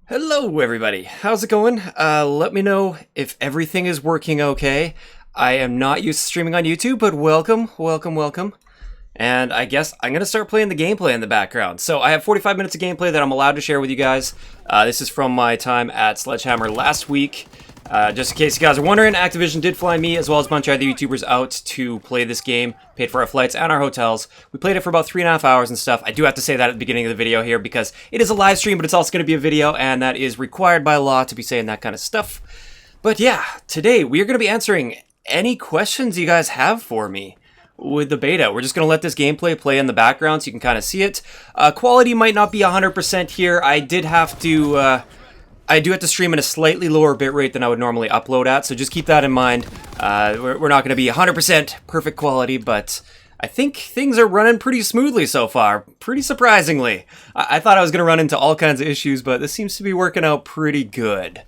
Hello everybody, how's it going? Let me know if everything is working okay. I am not used to streaming on YouTube, but welcome. And I guess I'm gonna start playing the gameplay in the background. So I have 45 minutes of gameplay that I'm allowed to share with you guys. This is from my time at Sledghammer last week. Just in case you guys are wondering, Activision did fly me as well as a bunch of other YouTubers out to play this game, paid for our flights and our hotels. We played it for about 3.5 hours and stuff. I do have to say that at the beginning of the video here because it is a live stream, but it's also going to be a video, and that is required by law to be saying that kind of stuff. But yeah, today we are going to be answering any questions you guys have for me with the beta. We're just going to let this gameplay play in the background so you can kind of see it. Quality might not be 100% here. I do have to stream at a slightly lower bitrate than I would normally upload at, so just keep that in mind. We're not going to be 100% perfect quality, but I think things are running pretty smoothly so far, pretty surprisingly. I thought I was going to run into all kinds of issues, but this seems to be working out pretty good.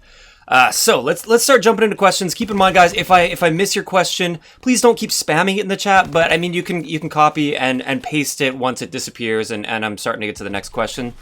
So let's start jumping into questions. Keep in mind, guys, if I miss your question, please don't keep spamming it in the chat. But I mean, you can copy and paste it once it disappears, and I'm starting to get to the next question,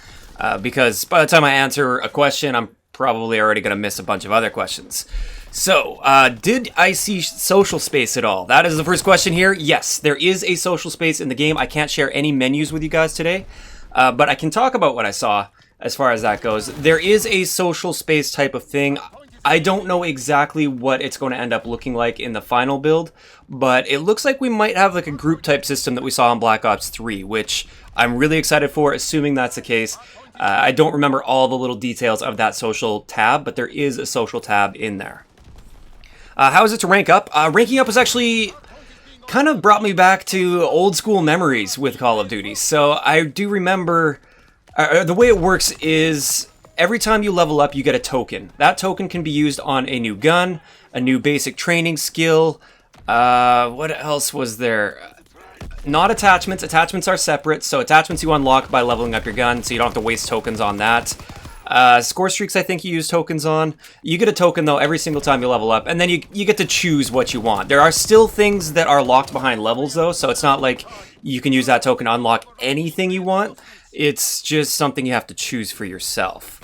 because by the time I answer a question, I'm probably already going to miss a bunch of other questions. So, did I see social space at all? That is the first question here. Yes, there is a social space in the game. I can't share any menus with you guys today, but I can talk about what I saw as far as that goes. There is a social space type of thing. I don't know exactly what it's going to end up looking like in the final build, but it looks like we might have like a group type system that we saw in Black Ops 3, which I'm really excited for, assuming that's the case. I don't remember all the little details of that social tab, but there is a social tab in there. How is it to rank up? Ranking up was actually kind of brought me back to old school memories with Call of Duty. So I do remember the way it works is every time you level up, you get a token. That token can be used on a new gun, a new basic training skill. What else was there? Not attachments. Attachments are separate, so attachments you unlock by leveling up your gun, so you don't have to waste tokens on that. Scorestreaks, I think you use tokens on. You get a token, though, every single time you level up, and then you get to choose what you want. There are still things that are locked behind levels, though, so it's not like you can use that token to unlock anything you want. It's just something you have to choose for yourself.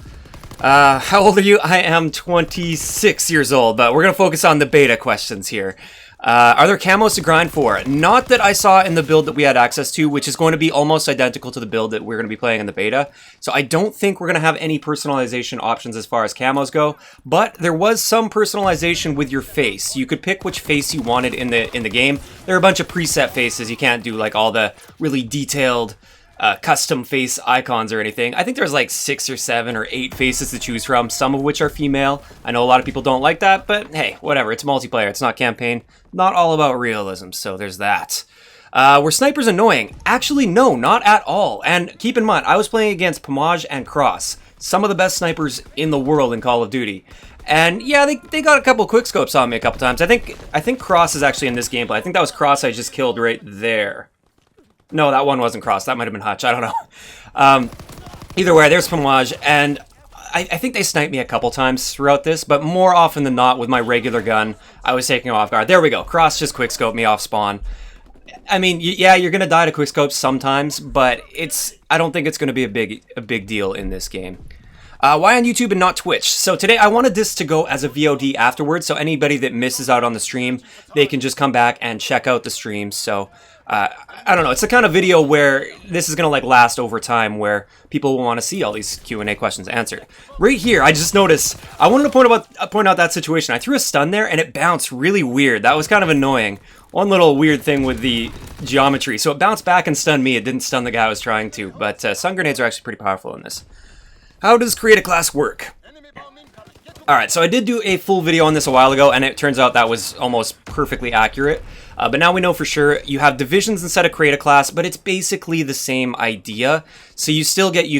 How old are you? I am 26 years old, but we're going to focus on the beta questions here. Are there camos to grind for? Not that I saw in the build that we had access to, which is going to be almost identical to the build that we're going to be playing in the beta. So I don't think we're going to have any personalization options as far as camos go, but there was some personalization with your face. You could pick which face you wanted in the game. There are a bunch of preset faces. You can't do like all the really detailed custom face icons or anything. I think there's like 6 or 7 or 8 faces to choose from, some of which are female. I know a lot of people don't like that, but hey, whatever. It's multiplayer. It's not campaign. Not all about realism, so there's that. Were snipers annoying? Actually, no, not at all. And keep in mind, I was playing against Pomage and Cross, some of the best snipers in the world in Call of Duty. And yeah, they got a couple quickscopes on me a couple times. I think Cross is actually in this gameplay. I think that was Cross I just killed right there. No, that one wasn't Cross. That might have been Hutch. I don't know. Either way, there's Pomage, and I think they sniped me a couple times throughout this, but more often than not, with my regular gun, I was taking off guard. There we go. Cross just quickscoped me off spawn. I mean, yeah, you're going to die to quickscopes sometimes, but I don't think it's going to be a big deal in this game. Why on YouTube and not Twitch? So today I wanted this to go as a VOD afterwards, so anybody that misses out on the stream, they can just come back and check out the stream. So I don't know, it's the kind of video where this is going to like last over time, where people will want to see all these Q&A questions answered. Right here, I just noticed, I wanted to point out that situation. I threw a stun there and it bounced really weird. That was kind of annoying. One little weird thing with the geometry. So it bounced back and stunned me. It didn't stun the guy I was trying to, but stun grenades are actually pretty powerful in this. How does create a class work? Alright, so I did do a full video on this a while ago, and it turns out that was almost perfectly accurate. But now we know for sure you have divisions instead of create a class, but it's basically the same idea. So you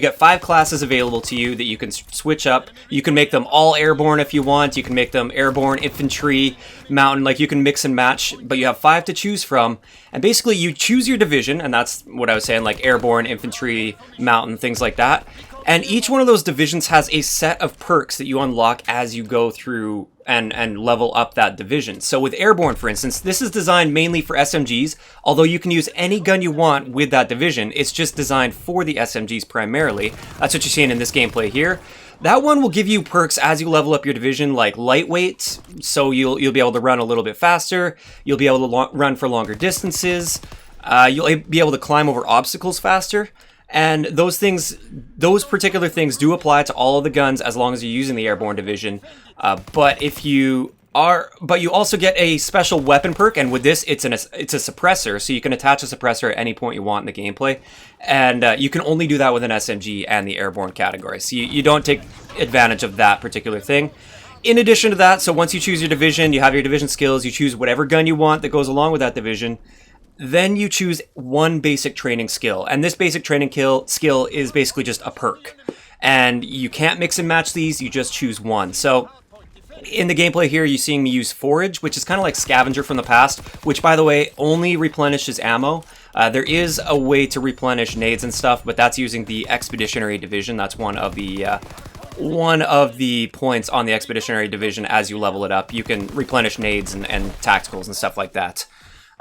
get 5 classes available to you that you can switch up. You can make them all airborne if you want. You can make them airborne, infantry, mountain, like you can mix and match, but you have 5 to choose from. And basically you choose your division, and that's what I was saying, like airborne, infantry, mountain, things like that. And each one of those divisions has a set of perks that you unlock as you go through and level up that division. So with Airborne, for instance, this is designed mainly for SMGs, although you can use any gun you want with that division. It's just designed for the SMGs primarily. That's what you're seeing in this gameplay here. That one will give you perks as you level up your division, like lightweight, so you'll be able to run a little bit faster, you'll be able to run for longer distances, you'll be able to climb over obstacles faster, and those particular things do apply to all of the guns as long as you're using the Airborne division. But you also get a special weapon perk, and with this, it's a suppressor, so you can attach a suppressor at any point you want in the gameplay, and you can only do that with an SMG and the Airborne category, so you don't take advantage of that particular thing. In addition to that, so once you choose your division, you have your division skills, you choose whatever gun you want that goes along with that division, then you choose one basic training skill, and this basic training skill is basically just a perk, and you can't mix and match these, you just choose one. So in the gameplay here, you're seeing me use Forage, which is kind of like Scavenger from the past, which, by the way, only replenishes ammo. There is a way to replenish nades and stuff, but that's using the Expeditionary division. That's one of the points on the Expeditionary division. As you level it up, you can replenish nades and tacticals and stuff like that.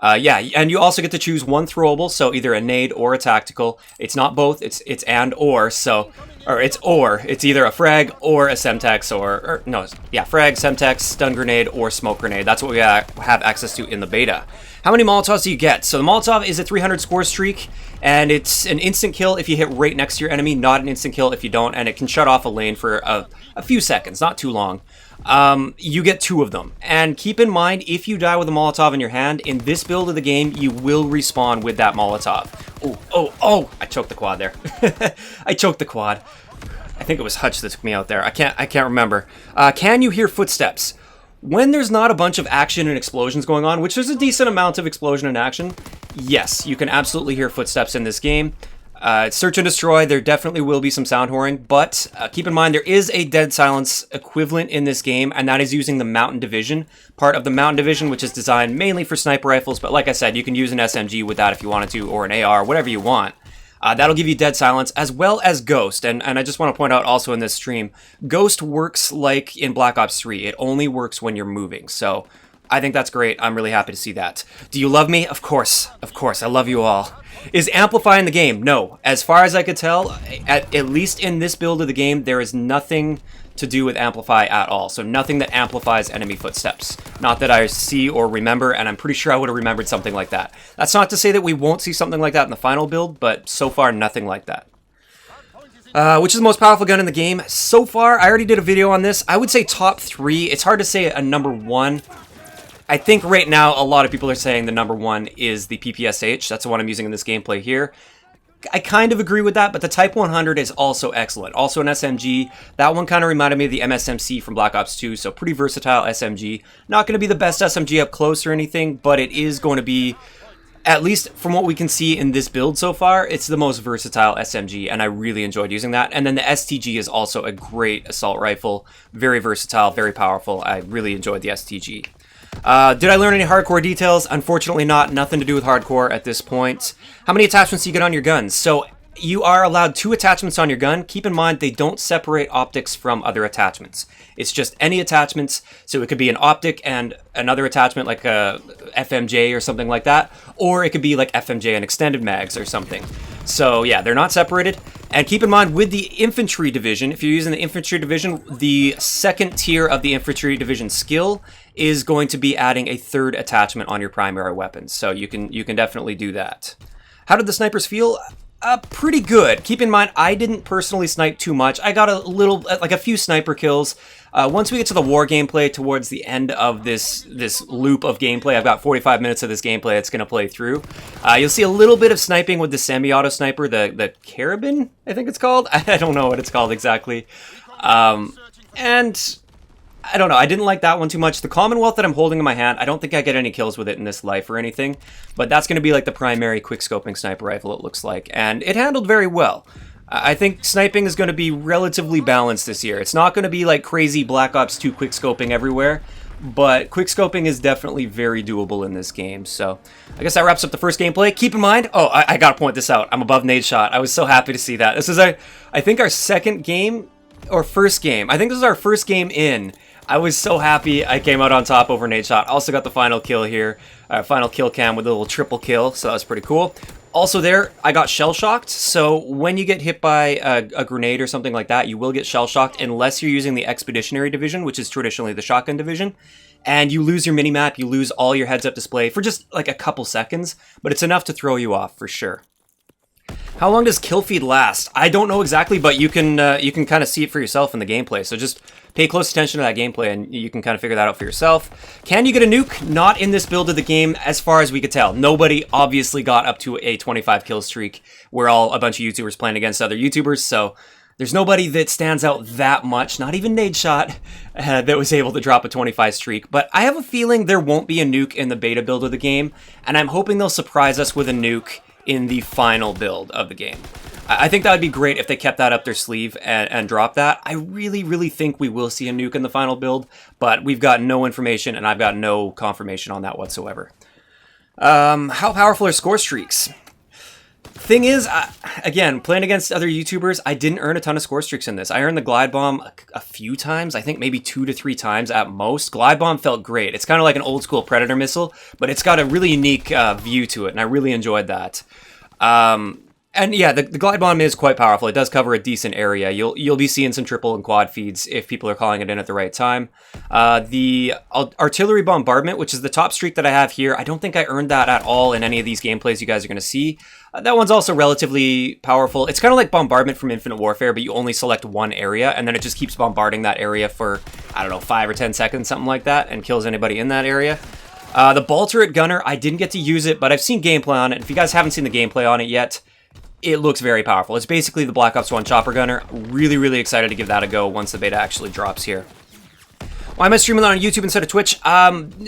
Yeah, and you also get to choose one throwable, so either a nade or a tactical. It's not both, it's and or, so... It's either a frag or a semtex frag, semtex, stun grenade, or smoke grenade. That's what we have access to in the beta. How many Molotovs do you get? So the Molotov is a 300 score streak, and it's an instant kill if you hit right next to your enemy, not an instant kill if you don't, and it can shut off a lane for a few seconds, not too long. You get 2 of them. And keep in mind, if you die with a Molotov in your hand, in this build of the game, you will respawn with that Molotov. Oh, I choked the quad there. I choked the quad. I think it was Hutch that took me out there. I can't remember. Can you hear footsteps? When there's not a bunch of action and explosions going on, which there's a decent amount of explosion and action, yes, you can absolutely hear footsteps in this game. Search and destroy, there definitely will be some sound whoring, but keep in mind there is a dead silence equivalent in this game, and that is using the Mountain Division, part of the Mountain Division, which is designed mainly for sniper rifles, but like I said, you can use an SMG with that if you wanted to, or an AR, whatever you want. That'll give you dead silence, as well as Ghost, and I just want to point out also in this stream, Ghost works like in Black Ops 3, it only works when you're moving, so I think that's great, I'm really happy to see that. Do you love me? Of course, I love you all. Is Amplify in the game? No. As far as I could tell, at least in this build of the game, there is nothing to do with Amplify at all. So nothing that amplifies enemy footsteps. Not that I see or remember, and I'm pretty sure I would have remembered something like that. That's not to say that we won't see something like that in the final build, but so far, nothing like that. Which is the most powerful gun in the game? So far, I already did a video on this. I would say top 3. It's hard to say a number 1. I think right now a lot of people are saying the number 1 is the PPSH. That's the one I'm using in this gameplay here. I kind of agree with that, but the Type 100 is also excellent. Also an SMG. That one kind of reminded me of the MSMC from Black Ops 2, so pretty versatile SMG. Not going to be the best SMG up close or anything, but it is going to be, at least from what we can see in this build so far, it's the most versatile SMG, and I really enjoyed using that. And then the STG is also a great assault rifle. Very versatile, very powerful. I really enjoyed the STG. Did I learn any hardcore details? Unfortunately not. Nothing to do with hardcore at this point. How many attachments do you get on your guns? So you are allowed 2 attachments on your gun. Keep in mind they don't separate optics from other attachments. It's just any attachments. So it could be an optic and another attachment like a FMJ or something like that. Or it could be like FMJ and extended mags or something. So yeah, they're not separated. And keep in mind with the Infantry division, if you're using the Infantry division, the second tier of the Infantry division skill is going to be adding a 3rd attachment on your primary weapons. So you can definitely do that. How did the snipers feel? Pretty good. Keep in mind, I didn't personally snipe too much. I got a few sniper kills. Once we get to the war gameplay towards the end of this loop of gameplay, I've got 45 minutes of this gameplay that's going to play through. You'll see a little bit of sniping with the semi-auto sniper, the Carabin, I think it's called. I don't know what it's called exactly. And I don't know, I didn't like that one too much. The Commonwealth that I'm holding in my hand, I don't think I get any kills with it in this life or anything, but that's going to be like the primary quick-scoping sniper rifle, it looks like, and it handled very well. I think sniping is going to be relatively balanced this year. It's not going to be like crazy Black Ops 2 quick-scoping everywhere, but quick-scoping is definitely very doable in this game, so I guess that wraps up the first gameplay. Keep in mind, I gotta point this out, I'm above nade shot. I was so happy to see that. This is, I think, our second game, or first game. I think this is our first game in. I was so happy I came out on top over Nadeshot. Also got the final kill here. Final kill cam with a little triple kill, so that was pretty cool. Also there, I got shell-shocked, so when you get hit by a grenade or something like that, you will get shell-shocked unless you're using the Expeditionary division, which is traditionally the shotgun division. And you lose your minimap, you lose all your heads-up display for just like a couple seconds, but it's enough to throw you off for sure. How long does kill feed last? I don't know exactly, but you can kind of see it for yourself in the gameplay. So just pay close attention to that gameplay, and you can kind of figure that out for yourself. Can you get a nuke? Not in this build of the game, as far as we could tell. Nobody obviously got up to a 25 kill streak. We're all a bunch of YouTubers playing against other YouTubers, so there's nobody that stands out that much, not even Nadeshot, that was able to drop a 25 streak. But I have a feeling there won't be a nuke in the beta build of the game, and I'm hoping they'll surprise us with a nuke in the final build of the game. I think that would be great if they kept that up their sleeve and dropped that. I really, really think we will see a nuke in the final build, but we've got no information, and I've got no confirmation on that whatsoever. How powerful are Scorestreaks? Thing is, again, playing against other YouTubers, I didn't earn a ton of Scorestreaks in this. I earned the Glide Bomb a few times, I think maybe 2 to 3 times at most. Glide Bomb felt great. It's kind of like an old school Predator missile, but it's got a really unique view to it, and I really enjoyed that. And yeah, the Glide Bomb is quite powerful. It does cover a decent area. You'll be seeing some triple and quad feeds if people are calling it in at the right time. The Artillery Bombardment, which is the top streak that I have here, I don't think I earned that at all in any of these gameplays you guys are going to see. That one's also relatively powerful. It's kind of like Bombardment from Infinite Warfare, but you only select one area, and then it just keeps bombarding that area for, I don't know, 5 or 10 seconds, something like that, and kills anybody in that area. The Ball Turret Gunner, I didn't get to use it, but I've seen gameplay on it. If you guys haven't seen the gameplay on it yet, it looks very powerful. It's basically the Black Ops 1 Chopper Gunner. Really, really excited to give that a go once the beta actually drops here. Why am I streaming that on YouTube instead of Twitch?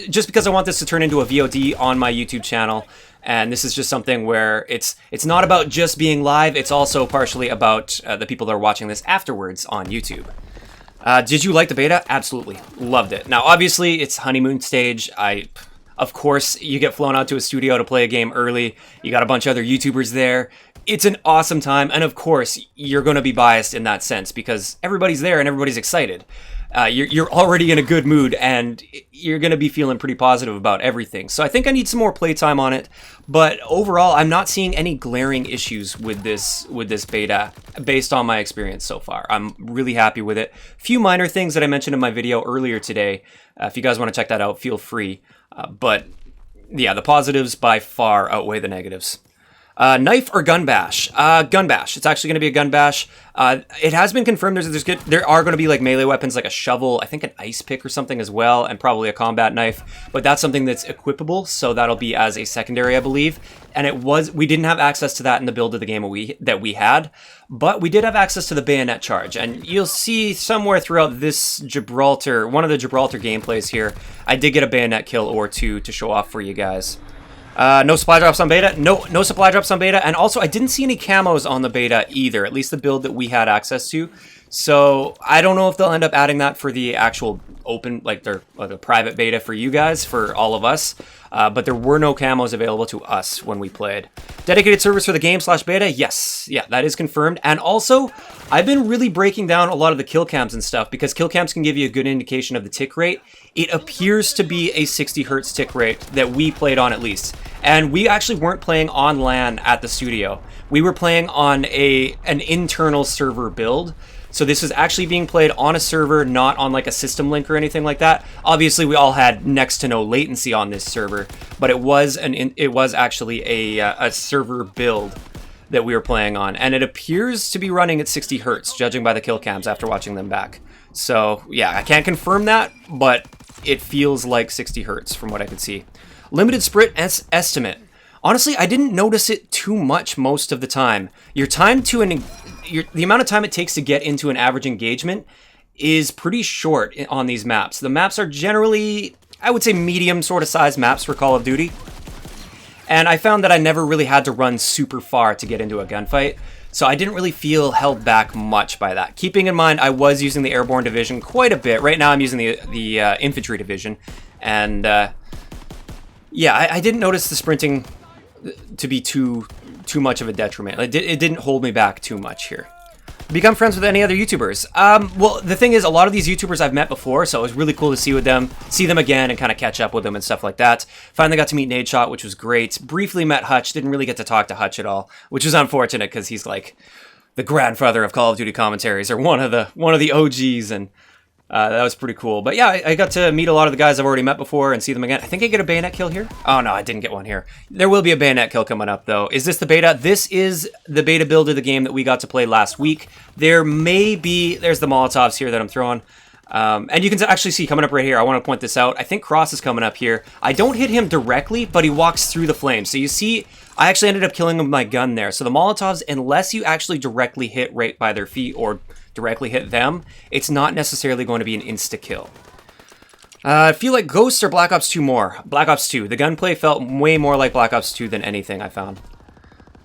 Just because I want this to turn into a VOD on my YouTube channel. And this is just something where it's not about just being live, it's also partially about the people that are watching this afterwards on YouTube. Did you like the beta? Absolutely. Loved it. Now, obviously, it's honeymoon stage. Of course, you get flown out to a studio to play a game early. You got a bunch of other YouTubers there. It's an awesome time, and of course, you're going to be biased in that sense because everybody's there and everybody's excited. You're already in a good mood, and you're going to be feeling pretty positive about everything. So I think I need some more playtime on it, but overall, I'm not seeing any glaring issues with this beta based on my experience so far. I'm really happy with it. Few minor things that I mentioned in my video earlier today. If you guys want to check that out, feel free. But yeah, the positives by far outweigh the negatives. Knife or gun bash? Gun bash. It's actually going to be a gun bash. It has been confirmed there are going to be like melee weapons like a shovel, I think an ice pick or something as well, and probably a combat knife. But that's something that's equipable, so that'll be as a secondary, I believe. And we didn't have access to that in the build of the game that we had, but we did have access to the bayonet charge. And you'll see somewhere throughout this one of the Gibraltar gameplays here, I did get a bayonet kill or two to show off for you guys. No supply drops on beta. No supply drops on beta. And also, I didn't see any camos on the beta either, at least the build that we had access to. So I don't know if they'll end up adding that for the actual open, like the private beta for you guys, for all of us. But there were no camos available to us when we played. Dedicated servers for the game/beta? Yes. Yeah, that is confirmed. And also, I've been really breaking down a lot of the kill cams and stuff because kill cams can give you a good indication of the tick rate. It appears to be a 60 hertz tick rate that we played on at least. And we actually weren't playing on LAN at the studio. We were playing on an internal server build. So this is actually being played on a server, not on like a system link or anything like that. Obviously, we all had next to no latency on this server, but it was actually a server build that we were playing on, and it appears to be running at 60 hertz, judging by the kill cams after watching them back. So yeah, I can't confirm that, but it feels like 60 hertz from what I could see. Limited sprint estimate. Honestly, I didn't notice it too much most of the time. The amount of time it takes to get into an average engagement is pretty short on these maps. The maps are generally, I would say, medium sort of size maps for Call of Duty. And I found that I never really had to run super far to get into a gunfight. So I didn't really feel held back much by that. Keeping in mind, I was using the Airborne Division quite a bit. Right now I'm using the Infantry Division. And yeah, I didn't notice the sprinting to be too much of a detriment. It didn't hold me back too much here. Become friends with any other YouTubers. Well, the thing is, a lot of these YouTubers I've met before, so it was really cool to see them again and kind of catch up with them and stuff like that. Finally got to meet Nadeshot, which was great. Briefly met Hutch, didn't really get to talk to Hutch at all, which is unfortunate because he's like the grandfather of Call of Duty commentaries, or one of the OGs, and that was pretty cool. But yeah, I got to meet a lot of the guys I've already met before and see them again. I think I get a bayonet kill here. Oh no, I didn't get one here. There will be a bayonet kill coming up though. Is this the beta? This is the beta build of the game that we got to play last week. There's the Molotovs here that I'm throwing. And you can actually see coming up right here, I want to point this out. I think Cross is coming up here. I don't hit him directly, but he walks through the flames. So you see, I actually ended up killing him with my gun there. So the Molotovs, unless you actually directly hit right by their feet or directly hit them, it's not necessarily going to be an insta-kill. I feel like Ghosts or Black Ops 2 more. Black Ops 2. The gunplay felt way more like Black Ops 2 than anything I found.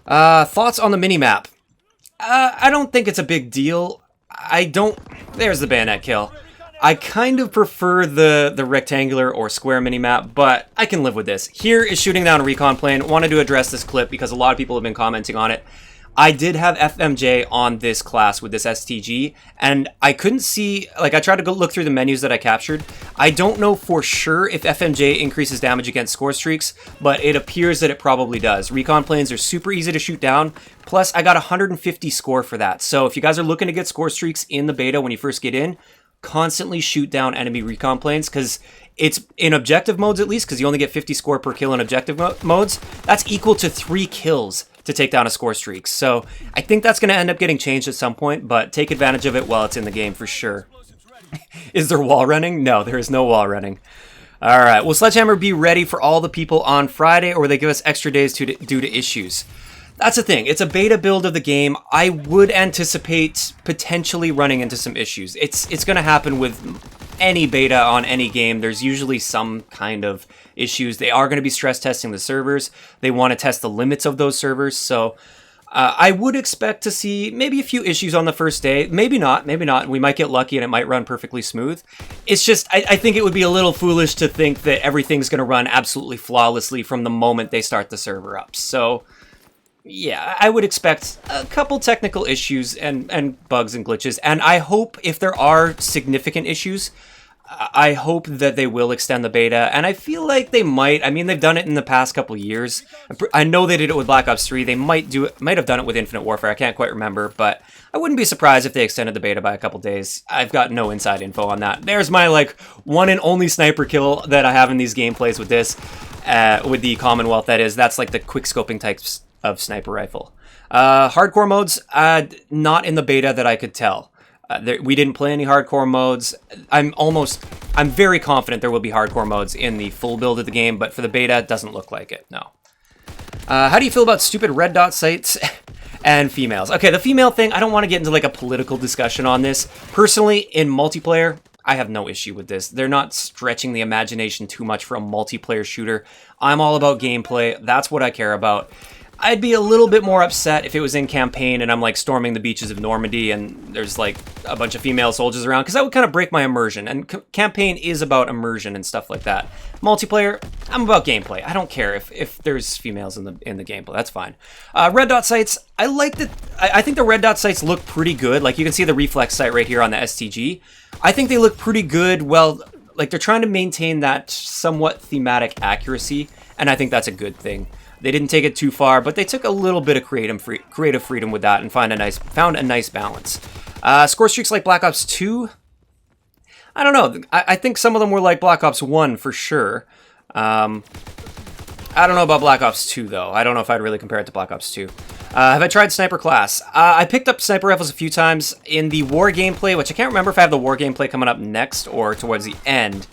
Thoughts on the minimap? I don't think it's a big deal. There's the bayonet kill. I kind of prefer the rectangular or square minimap, but I can live with this. Here is shooting down a recon plane. Wanted to address this clip because a lot of people have been commenting on it. I did have FMJ on this class with this STG, and I couldn't see, like I tried to go look through the menus that I captured. I don't know for sure if FMJ increases damage against Scorestreaks, but it appears that it probably does. Recon planes are super easy to shoot down, plus I got 150 score for that. So if you guys are looking to get Scorestreaks in the beta when you first get in, constantly shoot down enemy recon planes, because it's in objective modes at least, because you only get 50 score per kill in objective modes. That's equal to 3 kills to take down a Scorestreaks. So I think that's going to end up getting changed at some point, but take advantage of it while it's in the game for sure. Is there wall running? No, there is no wall running. All right, will Sledghammer be ready for all the people on Friday, or will they give us extra days due to issues? That's the thing. It's a beta build of the game. I would anticipate potentially running into some issues. It's going to happen with any beta on any game. There's usually some kind of issues. They are going to be stress testing the servers. They want to test the limits of those servers. So I would expect to see maybe a few issues on the first day. Maybe not. Maybe not. We might get lucky and it might run perfectly smooth. It's just, I think it would be a little foolish to think that everything's going to run absolutely flawlessly from the moment they start the server up. So yeah, I would expect a couple technical issues and bugs and glitches. And I hope if there are significant issues, I hope that they will extend the beta. And I feel like they might. I mean, they've done it in the past couple years. I know they did it with Black Ops 3. They might have done it with Infinite Warfare. I can't quite remember, but I wouldn't be surprised if they extended the beta by a couple days. I've got no inside info on that. There's my one and only sniper kill that I have in these gameplays with this, with the Commonwealth. That's like the quick scoping types of sniper rifle. Hardcore modes, not in the beta that I could tell. We didn't play any hardcore modes. I'm very confident there will be hardcore modes in the full build of the game, but for the beta, it doesn't look like it, no. How do you feel about stupid red dot sites and females? Okay, the female thing, I don't want to get into like a political discussion on this. Personally, in multiplayer, I have no issue with this. They're not stretching the imagination too much for a multiplayer shooter. I'm all about gameplay. That's what I care about. I'd be a little bit more upset if it was in campaign and I'm like storming the beaches of Normandy and there's like a bunch of female soldiers around, because that would kind of break my immersion, and campaign is about immersion and stuff like that. Multiplayer, I'm about gameplay. I don't care if there's females in the gameplay. That's fine. Red dot sights, I like that. I think the red dot sights look pretty good. Like you can see the reflex sight right here on the STG. I think they look pretty good. Well, like they're trying to maintain that somewhat thematic accuracy, and I think that's a good thing. They didn't take it too far, but they took a little bit of creative freedom with that and found a nice balance. Scorestreaks like Black Ops 2? I don't know. I think some of them were like Black Ops 1 for sure. I don't know about Black Ops 2 though. I don't know if I'd really compare it to Black Ops 2. Have I tried sniper class? I picked up sniper rifles a few times in the war gameplay, which I can't remember if I have the war gameplay coming up next or towards the end.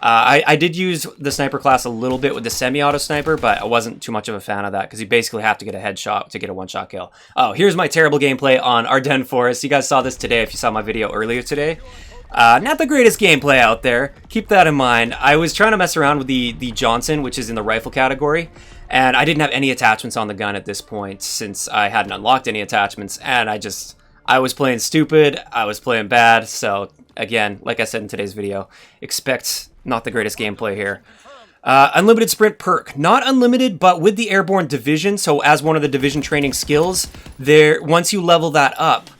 I did use the sniper class a little bit with the semi-auto sniper, but I wasn't too much of a fan of that because you basically have to get a headshot to get a one-shot kill. Oh, here's my terrible gameplay on Ardennes Forest. You guys saw this today if you saw my video earlier today. Not the greatest gameplay out there. Keep that in mind. I was trying to mess around with the Johnson, which is in the rifle category, and I didn't have any attachments on the gun at this point since I hadn't unlocked any attachments, and I was playing stupid, I was playing bad, so again, like I said in today's video, expect not the greatest gameplay here. Unlimited sprint perk. Not unlimited, but with the airborne division, so as one of the division training skills, once you level that up,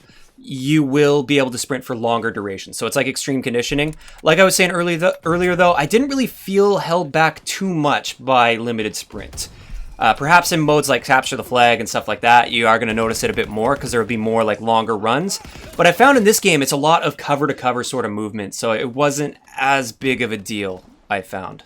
you will be able to sprint for longer durations. So it's like extreme conditioning. Like I was saying earlier though, I didn't really feel held back too much by limited sprint. Perhaps in modes like capture the flag and stuff like that, you are going to notice it a bit more because there will be more like longer runs. But I found in this game, it's a lot of cover to cover sort of movement. So it wasn't as big of a deal, I found.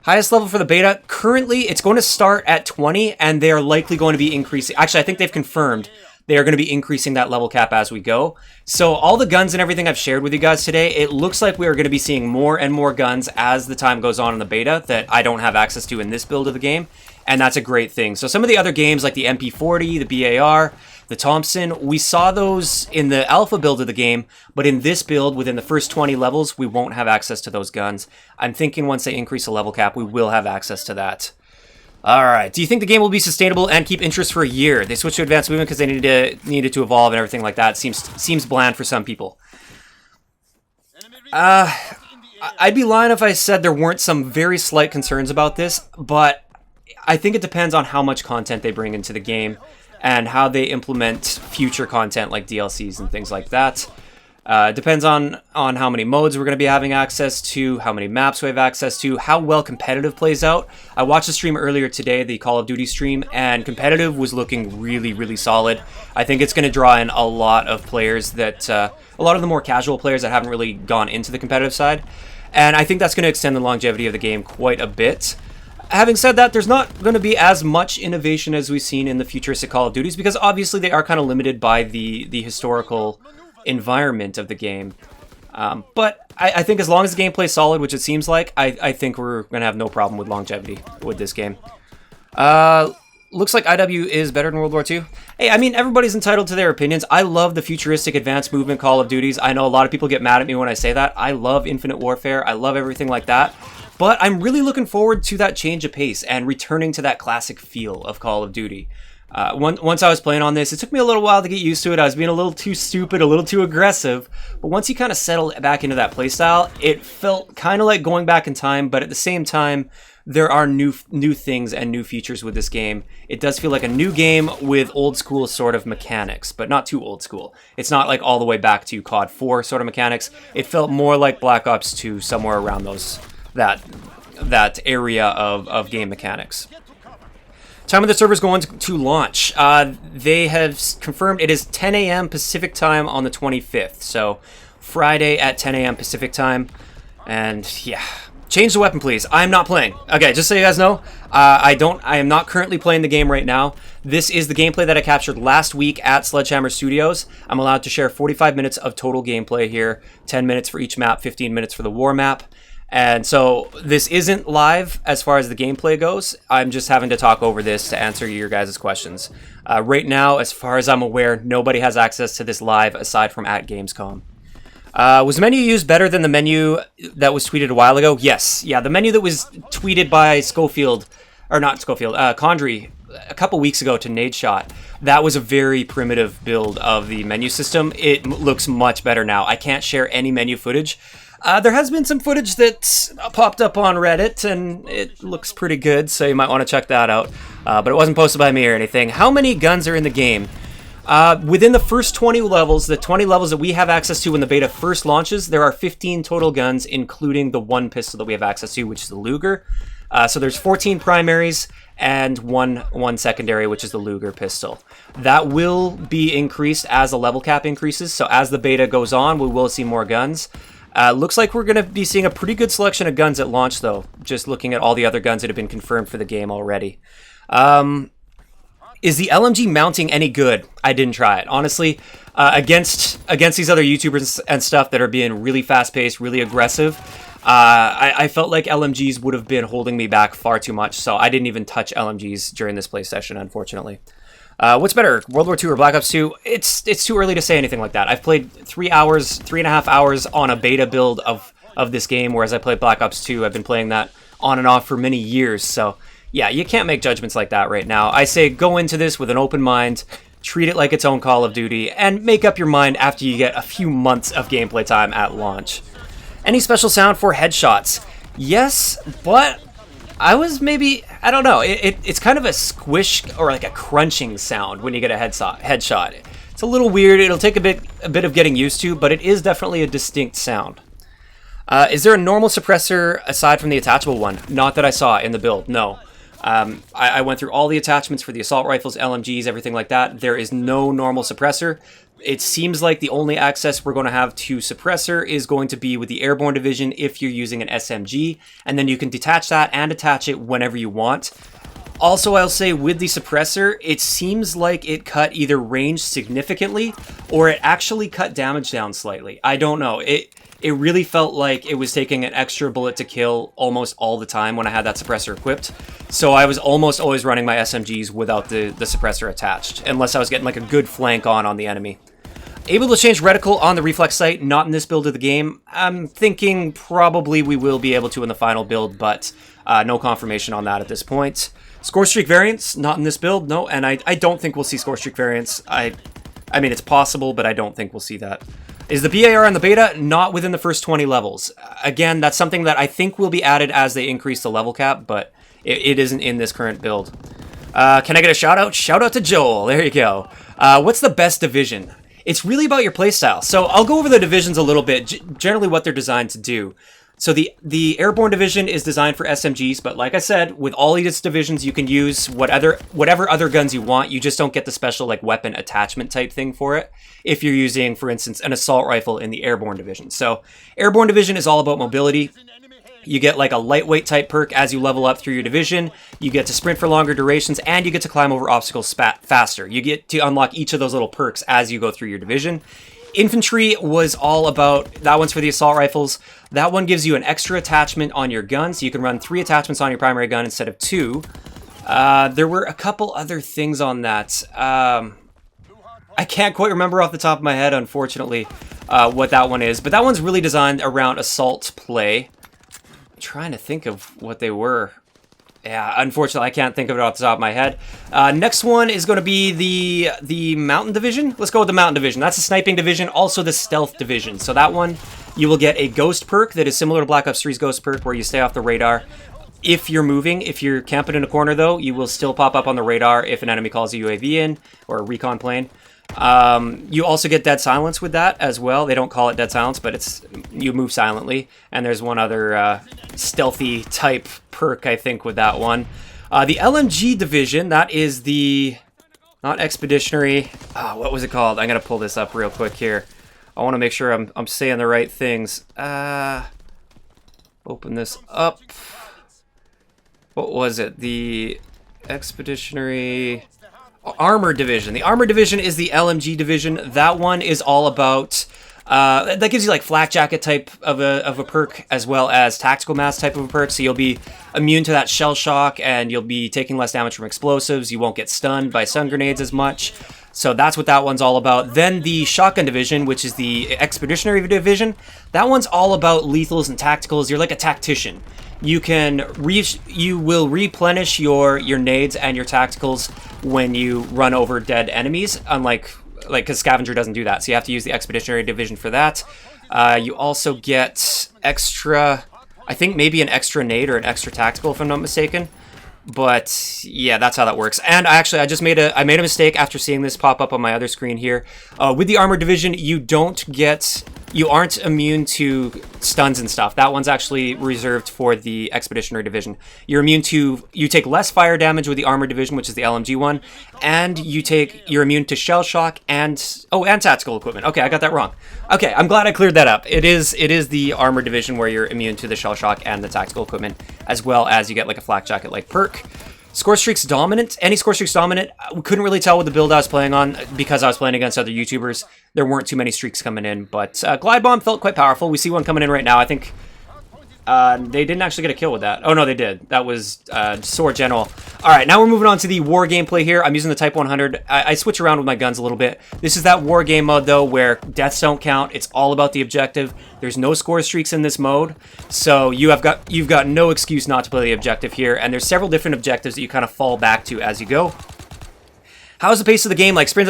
Highest level for the beta, currently it's going to start at 20 and they're likely going to be increasing. Actually, I think they've confirmed they are going to be increasing that level cap as we go. So all the guns and everything I've shared with you guys today, it looks like we are going to be seeing more and more guns as the time goes on in the beta that I don't have access to in this build of the game. And that's a great thing. So some of the other games like the MP40, the BAR, the Thompson, we saw those in the alpha build of the game, but in this build, within the first 20 levels, we won't have access to those guns. I'm thinking once they increase the level cap, we will have access to that. Alright, do you think the game will be sustainable and keep interest for a year? They switched to advanced movement because they needed to evolve and everything like that. Seems bland for some people. I'd be lying if I said there weren't some very slight concerns about this, but I think it depends on how much content they bring into the game and how they implement future content like DLCs and things like that. Depends on how many modes we're going to be having access to, how many maps we have access to, how well competitive plays out. I watched a stream earlier today, the Call of Duty stream, and competitive was looking really, really solid. I think it's going to draw in a lot of players that, a lot of the more casual players that haven't really gone into the competitive side. And I think that's going to extend the longevity of the game quite a bit. Having said that, there's not going to be as much innovation as we've seen in the futuristic Call of Duties because obviously they are kind of limited by the historical environment of the game. But I think as long as the gameplay is solid, which it seems like, I think we're going to have no problem with longevity with this game. Looks like IW is better than World War II. Hey, I mean, everybody's entitled to their opinions. I love the futuristic advanced movement Call of Duties. I know a lot of people get mad at me when I say that. I love Infinite Warfare. I love everything like that. But I'm really looking forward to that change of pace and returning to that classic feel of Call of Duty. Once I was playing on this, it took me a little while to get used to it. I was being a little too stupid, a little too aggressive. But once you kind of settle back into that playstyle, it felt kind of like going back in time. But at the same time, there are new things and new features with this game. It does feel like a new game with old school sort of mechanics, but not too old school. It's not like all the way back to COD 4 sort of mechanics. It felt more like Black Ops 2, somewhere around that area of game mechanics. Time of the server is going to launch. They have confirmed it is 10 a.m. Pacific time on the 25th. So Friday at 10 a.m. Pacific time. And yeah, change the weapon, please. I'm not playing. Okay, just so you guys know, I am not currently playing the game right now. This is the gameplay that I captured last week at Sledghammer Studios. I'm allowed to share 45 minutes of total gameplay here. 10 minutes for each map, 15 minutes for the war map. And so this isn't live as far as the gameplay goes. I'm just having to talk over this to answer your guys' questions. Right now, as far as I'm aware, nobody has access to this live aside from at Gamescom. Was the menu used better than the menu that was tweeted a while ago? Yes. Yeah, the menu that was tweeted by Condry a couple weeks ago to Nadeshot, that was a very primitive build of the menu system. It looks much better now. I can't share any menu footage. There has been some footage that popped up on Reddit, and it looks pretty good, so you might want to check that out. But it wasn't posted by me or anything. How many guns are in the game? Within the first 20 levels, the 20 levels that we have access to when the beta first launches, there are 15 total guns, including the one pistol that we have access to, which is the Luger. So there's 14 primaries and one secondary, which is the Luger pistol. That will be increased as the level cap increases, so as the beta goes on, we will see more guns. Looks like we're going to be seeing a pretty good selection of guns at launch, though, just looking at all the other guns that have been confirmed for the game already. Is the LMG mounting any good? I didn't try it. Honestly, against these other YouTubers and stuff that are being really fast-paced, really aggressive, I felt like LMGs would have been holding me back far too much, so I didn't even touch LMGs during this play session, unfortunately. What's better, World War II or Black Ops 2? It's too early to say anything like that. I've played 3.5 hours on a beta build of this game, whereas I played Black Ops 2. I've been playing that on and off for many years, so yeah, you can't make judgments like that right now. I say go into this with an open mind, treat it like its own Call of Duty, and make up your mind after you get a few months of gameplay time at launch. Any special sound for headshots? Yes, but I don't know, it's kind of a squish or like a crunching sound when you get a headshot. It's a little weird. It'll take a bit of getting used to, but it is definitely a distinct sound. Is there a normal suppressor aside from the attachable one? Not that I saw in the build, no. I went through all the attachments for the assault rifles, LMGs, everything like that. There is no normal suppressor. It seems like the only access we're going to have to suppressor is going to be with the airborne division if you're using an SMG, and then you can detach that and attach it whenever you want. Also, I'll say with the suppressor, it seems like it cut either range significantly or it actually cut damage down slightly. I don't know. It really felt like it was taking an extra bullet to kill almost all the time when I had that suppressor equipped. So I was almost always running my SMGs without the suppressor attached, unless I was getting like a good flank on the enemy. Able to change reticle on the reflex sight, not in this build of the game. I'm thinking probably we will be able to in the final build, but no confirmation on that at this point. Scorestreak variants, not in this build, no, and I don't think we'll see Scorestreak variants. I mean, it's possible, but I don't think we'll see that. Is the BAR on the beta? Not within the first 20 levels. Again, that's something that I think will be added as they increase the level cap, but it isn't in this current build. Can I get a shout out? Shout out to Joel, there you go. What's the best division? It's really about your playstyle. So I'll go over the divisions a little bit, generally what they're designed to do. So the airborne division is designed for SMGs, but like I said, with all these divisions, you can use whatever other guns you want. You just don't get the special like weapon attachment type thing for it if you're using, for instance, an assault rifle in the airborne division. So airborne division is all about mobility. You get like a lightweight type perk as you level up through your division. You get to sprint for longer durations, and you get to climb over obstacles faster. You get to unlock each of those little perks as you go through your division. Infantry was all about, that one's for the assault rifles. That one gives you an extra attachment on your gun, so you can run 3 attachments on your primary gun instead of 2. There were a couple other things on that. I can't quite remember off the top of my head, unfortunately, what that one is. But that one's really designed around assault play. I'm trying to think of what they were. Yeah, unfortunately, I can't think of it off the top of my head. Next one is going to be the Mountain Division. Let's go with the Mountain Division. That's the Sniping Division, also the Stealth Division. So that one, you will get a Ghost perk that is similar to Black Ops 3's Ghost perk, where you stay off the radar. If you're moving, if you're camping in a corner, though, you will still pop up on the radar if an enemy calls a UAV in, or a recon plane. You also get Dead Silence with that as well. They don't call it Dead Silence, but you move silently. And there's one other stealthy type perk, I think, with that one. The LMG division, that is the... not Expeditionary. What was it called? I'm going to pull this up real quick here. I want to make sure I'm saying the right things. Open this up. What was it? The Expeditionary... Armor Division. The Armor Division is the LMG division. That one is all about... that gives you like flak jacket type of a perk, as well as tactical mask type of a perk. So you'll be immune to that shell shock, and you'll be taking less damage from explosives. You won't get stunned by stun grenades as much. So that's what that one's all about. Then the Shotgun Division, which is the Expeditionary Division, that one's all about lethals and tacticals. You're like a tactician. You will replenish your nades and your tacticals when you run over dead enemies, unlike because Scavenger doesn't do that, so you have to use the Expeditionary Division for that. You also get extra, I think maybe an extra nade or an extra tactical, if I'm not mistaken. But yeah, that's how that works. And I just made a mistake after seeing this pop up on my other screen here. With the Armor Division, you aren't immune to stuns and stuff. That one's actually reserved for the Expeditionary Division. You take less fire damage with the Armor Division, which is the LMG one, and you're immune to shell shock and tactical equipment. Okay, I got that wrong. Okay, I'm glad I cleared that up. It is the Armor Division where you're immune to the shell shock and the tactical equipment, as well as you get like a flak jacket like perk. Scorestreaks dominant. Any Scorestreaks dominant. We couldn't really tell what the build I was playing on because I was playing against other YouTubers. There weren't too many streaks coming in, but Glide Bomb felt quite powerful. We see one coming in right now. I think they didn't actually get a kill with that. Oh, no, they did. That was Sword General. All right, now we're moving on to the war gameplay here. I'm using the Type 100. I switch around with my guns a little bit. This is that war game mode, though, where deaths don't count. It's all about the objective. There's no score streaks in this mode, so you've got no excuse not to play the objective here, and there's several different objectives that you kind of fall back to as you go. How's the pace of the game? Like sprint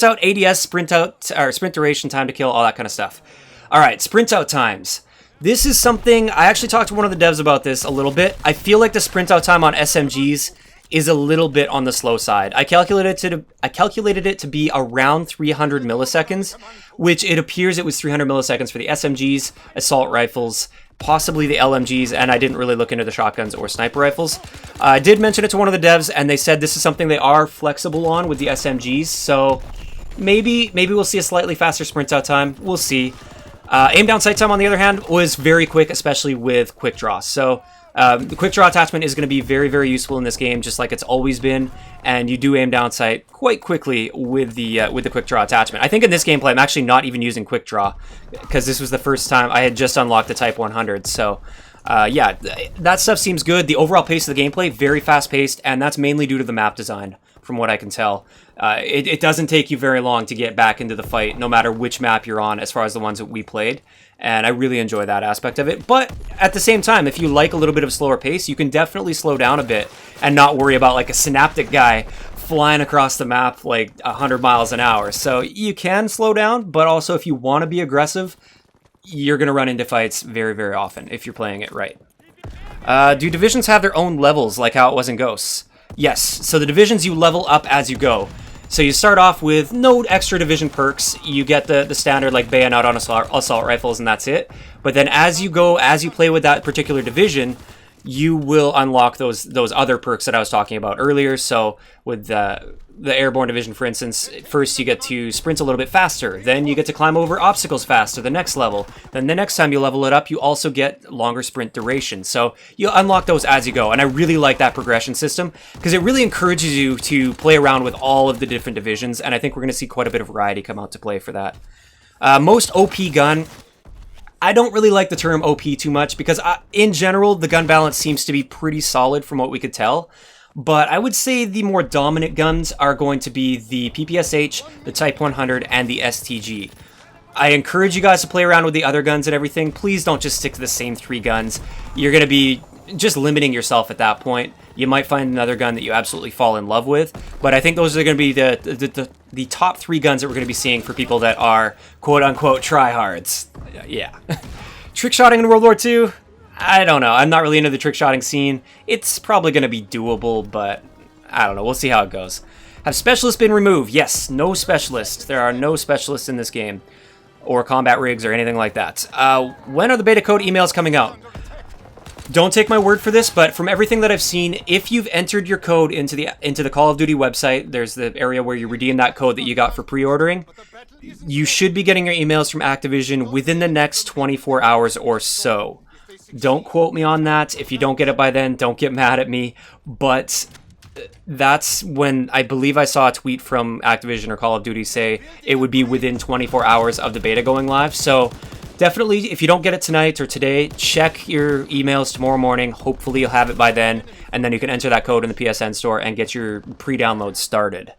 out, ADS, sprint duration, time to kill, all that kind of stuff. All right, sprint out times. This is something, I actually talked to one of the devs about this a little bit. I feel like the sprint out time on SMGs is a little bit on the slow side. I calculated it to be around 300 milliseconds, which it appears it was 300 milliseconds for the SMGs, assault rifles, possibly the LMGs, and I didn't really look into the shotguns or sniper rifles. I did mention it to one of the devs, and they said this is something they are flexible on with the SMGs, so maybe we'll see a slightly faster sprint out time. We'll see. Aim down sight time, on the other hand, was very quick, especially with quick draw. So the quick draw attachment is going to be very, very useful in this game, just like it's always been. And you do aim down sight quite quickly with the quick draw attachment. I think in this gameplay, I'm actually not even using quick draw because this was the first time I had just unlocked the Type 100. So yeah, that stuff seems good. The overall pace of the gameplay, very fast paced, and that's mainly due to the map design, from what I can tell. It doesn't take you very long to get back into the fight, no matter which map you're on, as far as the ones that we played. And I really enjoy that aspect of it. But at the same time, if you like a little bit of slower pace, you can definitely slow down a bit and not worry about like a synaptic guy flying across the map like 100 miles an hour. So you can slow down, but also if you want to be aggressive, you're going to run into fights very, very often if you're playing it right. Do divisions have their own levels like how it was in Ghosts? Yes, so the divisions you level up as you go. So you start off with no extra division perks. You get the standard like bayonet on assault rifles, and that's it. But then as you go, as you play with that particular division, you will unlock those other perks that I was talking about earlier. So with the airborne division, for instance, first you get to sprint a little bit faster. Then you get to climb over obstacles faster, the next level. Then the next time you level it up, you also get longer sprint duration. So you unlock those as you go. And I really like that progression system because it really encourages you to play around with all of the different divisions. And I think we're going to see quite a bit of variety come out to play for that. Most OP gun. I don't really like the term OP too much because in general, the gun balance seems to be pretty solid from what we could tell. But I would say the more dominant guns are going to be the PPSH, the Type 100, and the STG. I encourage you guys to play around with the other guns and everything. Please don't just stick to the same 3 guns. You're going to be just limiting yourself at that point. You might find another gun that you absolutely fall in love with. But I think those are going to be the top 3 guns that we're going to be seeing for people that are quote-unquote tryhards. Yeah. Trickshotting in World War II? I don't know. I'm not really into the trickshotting scene. It's probably going to be doable, but I don't know. We'll see how it goes. Have specialists been removed? Yes, no specialists. There are no specialists in this game, or combat rigs or anything like that. When are the beta code emails coming out? Don't take my word for this, but from everything that I've seen, if you've entered your code into the Call of Duty website, there's the area where you redeem that code that you got for pre-ordering. You should be getting your emails from Activision within the next 24 hours or so. Don't quote me on that. If you don't get it by then, don't get mad at me. But that's when I believe I saw a tweet from Activision or Call of Duty say it would be within 24 hours of the beta going live. So definitely, if you don't get it tonight or today, check your emails tomorrow morning. Hopefully you'll have it by then, and then you can enter that code in the PSN store and get your pre-download started.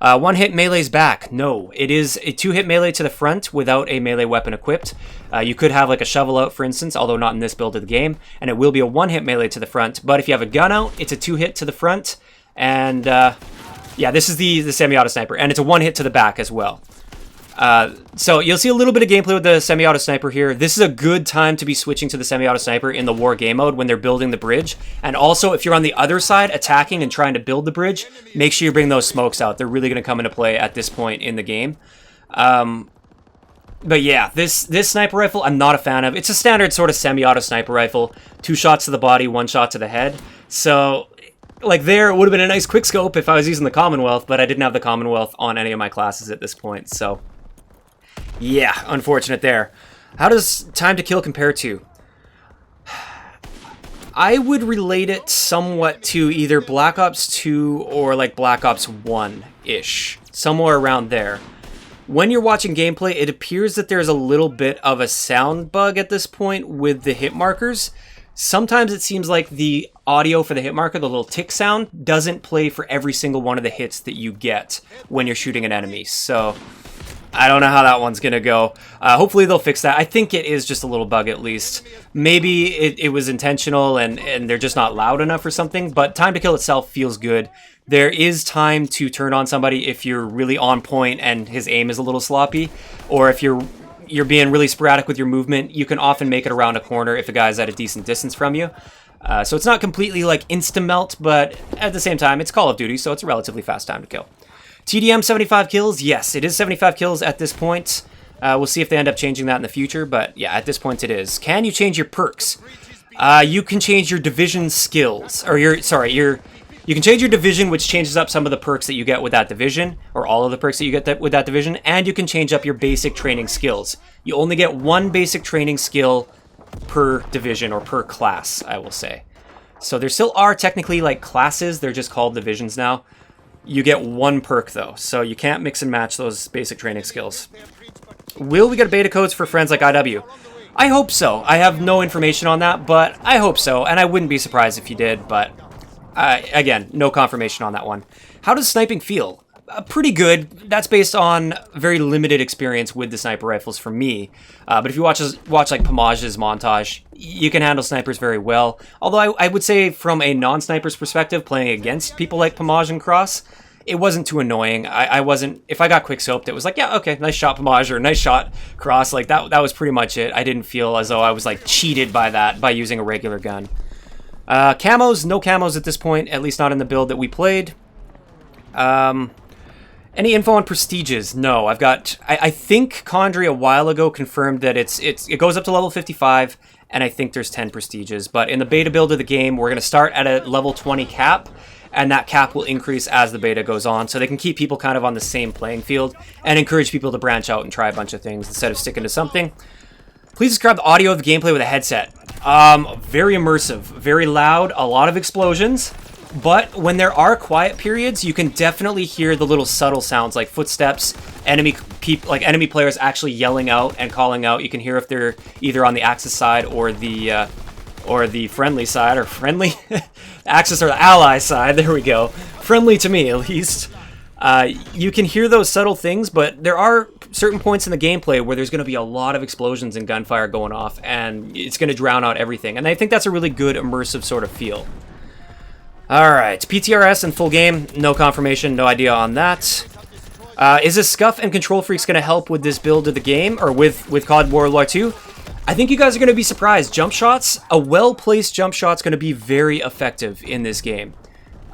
One-hit melee's back. No, it is a 2-hit melee to the front without a melee weapon equipped. You could have like a shovel out, for instance, although not in this build of the game, and it will be a 1-hit melee to the front. But if you have a gun out, it's a 2-hit to the front, and yeah, this is the semi-auto sniper, and it's a 1-hit to the back as well. So you'll see a little bit of gameplay with the semi-auto sniper here. This is a good time to be switching to the semi-auto sniper in the war game mode when they're building the bridge. And also, if you're on the other side attacking and trying to build the bridge, make sure you bring those smokes out. They're really going to come into play at this point in the game. But yeah, this sniper rifle I'm not a fan of. It's a standard sort of semi-auto sniper rifle. 2 shots to the body, 1 shot to the head. So like there, it would have been a nice quick scope if I was using the Commonwealth, but I didn't have the Commonwealth on any of my classes at this point, so yeah, unfortunate there. How does time to kill compare to? I would relate it somewhat to either Black Ops 2 or like Black Ops 1-ish, somewhere around there. When you're watching gameplay, it appears that there's a little bit of a sound bug at this point with the hit markers. Sometimes it seems like the audio for the hit marker, the little tick sound, doesn't play for every single one of the hits that you get when you're shooting an enemy. So I don't know how that one's going to go. Hopefully they'll fix that. I think it is just a little bug at least. Maybe it was intentional and they're just not loud enough or something, but time to kill itself feels good. There is time to turn on somebody if you're really on point and his aim is a little sloppy, or if you're being really sporadic with your movement. You can often make it around a corner if a guy's at a decent distance from you. So it's not completely like insta-melt, but at the same time, it's Call of Duty, so it's a relatively fast time to kill. TDM 75 kills? Yes, it is 75 kills at this point. We'll see if they end up changing that in the future, but yeah, at this point it is. Can you change your perks? You can change your division skills, or you can change your division, which changes up some of the perks that you get with that division, or all of the perks that you get with that division, and you can change up your basic training skills. You only get one basic training skill per division, or per class, I will say. So there still are technically like classes, they're just called divisions now. You get one perk though, so you can't mix and match those basic training skills. Will we get beta codes for friends like IW? I hope so. I have no information on that, but I hope so, and I wouldn't be surprised if you did, but again, no confirmation on that one. How does sniping feel? Pretty good. That's based on very limited experience with the sniper rifles for me. But if you watch like Pamage's montage, you can handle snipers very well. Although I would say from a non-sniper's perspective, playing against people like Pamage and Cross, it wasn't too annoying. I wasn't, if I got quick scoped, it was like, yeah, okay, nice shot Pamage, or nice shot Cross. Like that was pretty much it. I didn't feel as though I was like cheated by that by using a regular gun. Camos, no camos at this point, at least not in the build that we played. Any info on prestiges? No, I've got, I think Condry a while ago confirmed that it goes up to level 55, and I think there's 10 prestiges, but in the beta build of the game, we're going to start at a level 20 cap, and that cap will increase as the beta goes on, so they can keep people kind of on the same playing field, and encourage people to branch out and try a bunch of things instead of sticking to something. Please describe the audio of the gameplay with a headset. Very immersive, very loud, a lot of explosions. But when there are quiet periods, you can definitely hear the little subtle sounds like footsteps, enemy players actually yelling out and calling out. You can hear if they're either on the Axis side or the friendly side, or friendly Axis or the ally side. There we go. Friendly to me, at least. You can hear those subtle things, but there are certain points in the gameplay where there's going to be a lot of explosions and gunfire going off, and it's going to drown out everything. And I think that's a really good immersive sort of feel. Alright, PTRS and full game, no confirmation, no idea on that. Is this Scuff and Control Freaks going to help with this build of the game, or with CoD World War II? I think you guys are going to be surprised. Jump shots, a well-placed jump shot's going to be very effective in this game.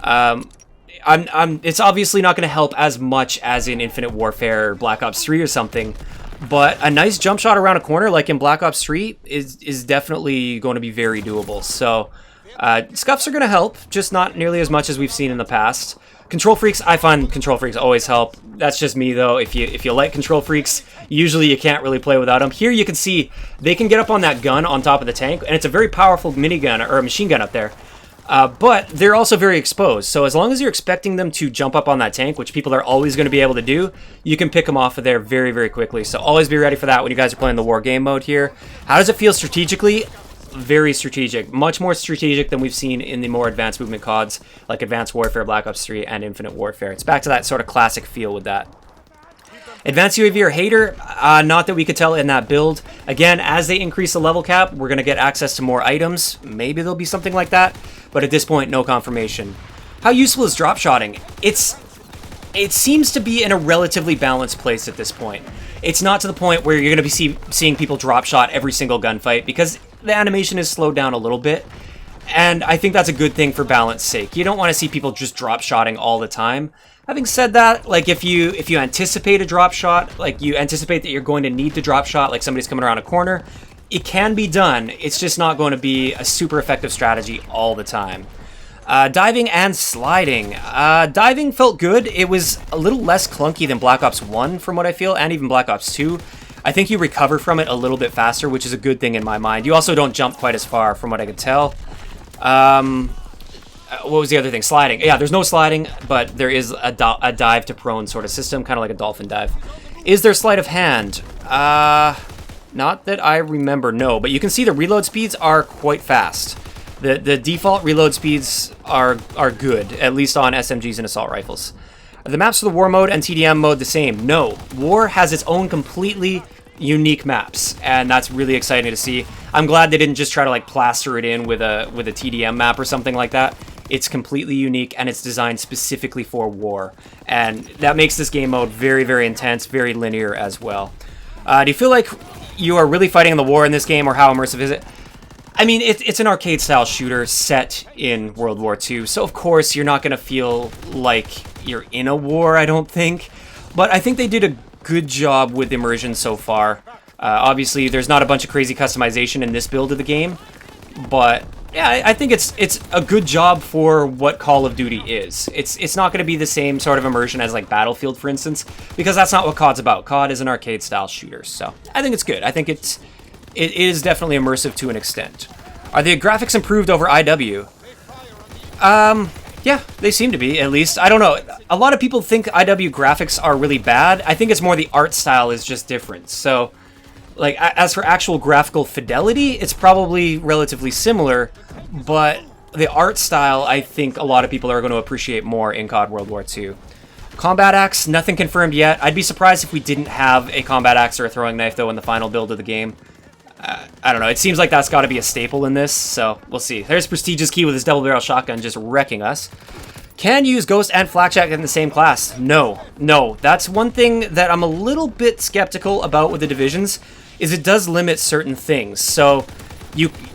It's obviously not going to help as much as in Infinite Warfare or Black Ops 3 or something, but a nice jump shot around a corner like in Black Ops 3 is definitely going to be very doable. So Scuffs are going to help, just not nearly as much as we've seen in the past. Control Freaks, I find Control Freaks always help. That's just me though. If you like Control Freaks, usually you can't really play without them. Here you can see they can get up on that gun on top of the tank, and it's a very powerful minigun or a machine gun up there. But they're also very exposed, so as long as you're expecting them to jump up on that tank, which people are always going to be able to do, you can pick them off of there very, very quickly. So always be ready for that when you guys are playing the war game mode here. How does it feel strategically? Very strategic. Much more strategic than we've seen in the more advanced movement CODs, like Advanced Warfare, Black Ops 3, and Infinite Warfare. It's back to that sort of classic feel with that. Advanced UAV or hater, not that we could tell in that build. Again, as they increase the level cap, we're going to get access to more items. Maybe there'll be something like that, but at this point, no confirmation. How useful is drop shotting? It seems to be in a relatively balanced place at this point. It's not to the point where you're going to be seeing people drop shot every single gunfight, because the animation is slowed down a little bit. And I think that's a good thing for balance sake. You don't want to see people just drop shotting all the time. Having said that, like if you anticipate a drop shot, like you anticipate that you're going to need to drop shot, like somebody's coming around a corner, it can be done. It's just not going to be a super effective strategy all the time. Diving and sliding. Diving felt good. It was a little less clunky than Black Ops 1 from what I feel, and even Black Ops 2. I think you recover from it a little bit faster, which is a good thing in my mind. You also don't jump quite as far from what I could tell. What was the other thing? Sliding. Yeah, there's no sliding, but there is a dive to prone sort of system, kind of like a dolphin dive. Is there sleight of hand? Not that I remember, no. But you can see the reload speeds are quite fast. The default reload speeds are good, at least on SMGs and assault rifles. Are the maps for the war mode and TDM mode the same? No. War has its own completely unique maps, and that's really exciting to see. I'm glad they didn't just try to like plaster it in with a TDM map or something like that. It's completely unique, and it's designed specifically for war, and that makes this game mode very, very intense, very linear as well. Do you feel like you are really fighting in the war in this game, or how immersive is it? I mean, it's an arcade-style shooter set in World War II, so of course you're not going to feel like you're in a war, I don't think. But I think they did a good job with immersion so far. Obviously, there's not a bunch of crazy customization in this build of the game, but yeah, I think it's a good job for what Call of Duty is. It's not going to be the same sort of immersion as like Battlefield, for instance, because that's not what COD's about. COD is an arcade-style shooter, so I think it's good. I think it is definitely immersive to an extent. Are the graphics improved over IW? Yeah, they seem to be, at least. I don't know. A lot of people think IW graphics are really bad. I think it's more the art style is just different. So, like, as for actual graphical fidelity, it's probably relatively similar, but the art style, I think a lot of people are going to appreciate more in COD World War II. Combat axe, nothing confirmed yet. I'd be surprised if we didn't have a combat axe or a throwing knife, though, in the final build of the game. I don't know. It seems like that's got to be a staple in this, so we'll see. There's Prestigious Key with his double-barrel shotgun just wrecking us. Can use Ghost and Flakjack in the same class? No. No. That's one thing that I'm a little bit skeptical about with the divisions, is it does limit certain things. So,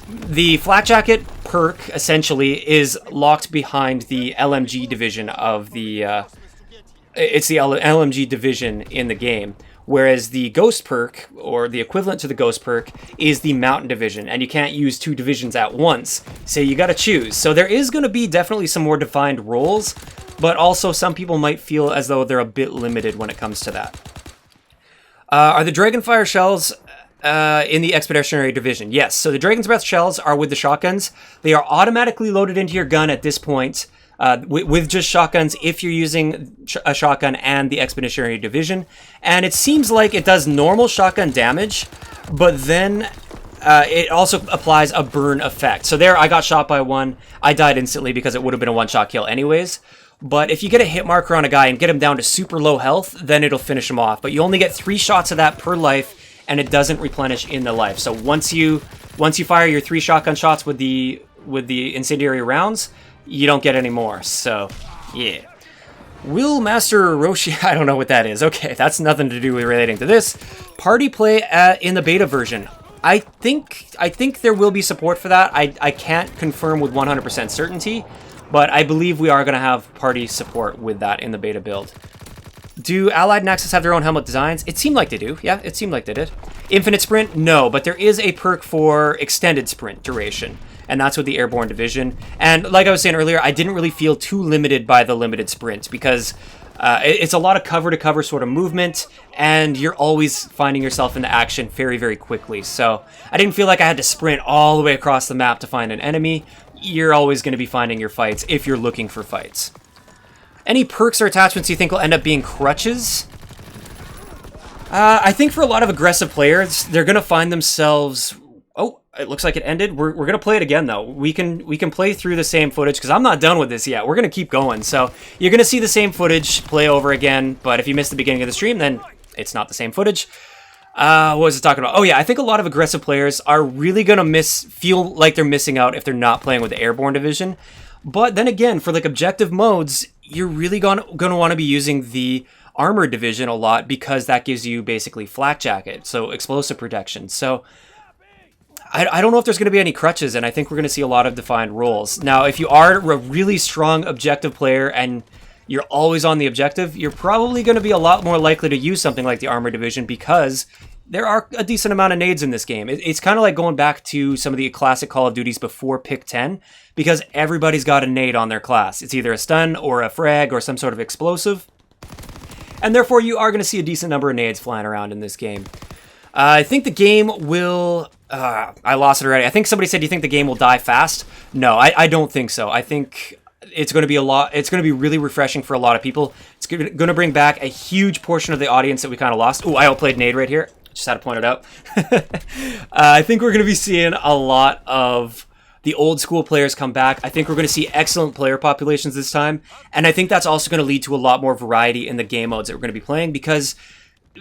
the Flak Jacket perk, essentially, is locked behind the LMG division of the... it's the LMG division in the game. Whereas the Ghost perk, or the equivalent to the Ghost perk, is the Mountain division, and you can't use two divisions at once, so you gotta choose. So there is going to be definitely some more defined roles, but also some people might feel as though they're a bit limited when it comes to that. Are the Dragonfire shells in the Expeditionary division? Yes, so the Dragon's Breath shells are with the shotguns. They are automatically loaded into your gun at this point, with just shotguns if you're using a shotgun and the Expeditionary division. And it seems like it does normal shotgun damage, but then it also applies a burn effect. So there, I got shot by one. I died instantly because it would have been a one-shot kill anyways. But if you get a hit marker on a guy and get him down to super low health, then it'll finish him off. But you only get 3 shots of that per life, and it doesn't replenish in the life. So once you fire your 3 shotgun shots with the incendiary rounds, you don't get any more, so, yeah. Will Master Roshi... I don't know what that is. Okay, that's nothing to do with relating to this. Party play in the beta version. I think there will be support for that. I can't confirm with 100% certainty, but I believe we are going to have party support with that in the beta build. Do Allied Nexus have their own helmet designs? It seemed like they do. Yeah, it seemed like they did. Infinite Sprint? No, but there is a perk for extended sprint duration, and that's with the Airborne Division. And like I was saying earlier, I didn't really feel too limited by the limited sprint, because it's a lot of cover-to-cover sort of movement, and you're always finding yourself in the action very, very quickly. So I didn't feel like I had to sprint all the way across the map to find an enemy. You're always going to be finding your fights if you're looking for fights. Any perks or attachments you think will end up being crutches? I think for a lot of aggressive players, they're going to find themselves... Oh, it looks like it ended. We're going to play it again, though. We can play through the same footage, because I'm not done with this yet. We're going to keep going. So you're going to see the same footage play over again, but if you missed the beginning of the stream, then it's not the same footage. What was it talking about? Oh, yeah, I think a lot of aggressive players are really going to feel like they're missing out if they're not playing with the Airborne Division. But then again, for like objective modes, you're really going to want to be using the Armored Division a lot, because that gives you basically flak jacket, so explosive protection. So I don't know if there's going to be any crutches, and I think we're going to see a lot of defined roles. Now, if you are a really strong objective player and you're always on the objective, you're probably going to be a lot more likely to use something like the Armored Division, because there are a decent amount of nades in this game. It's kind of like going back to some of the classic Call of Duties before Pick 10, because everybody's got a nade on their class. It's either a stun or a frag or some sort of explosive. And therefore, you are going to see a decent number of nades flying around in this game. I think the game will... I lost it already. I think somebody said, do you think the game will die fast? No, I don't think so. I think it's going to be it's going to be really refreshing for a lot of people. It's going to bring back a huge portion of the audience that we kind of lost. Oh, I outplayed nade right here. Just had to point it out. I think we're going to be seeing a lot of the old school players come back. I think we're going to see excellent player populations this time. And I think that's also going to lead to a lot more variety in the game modes that we're going to be playing, because,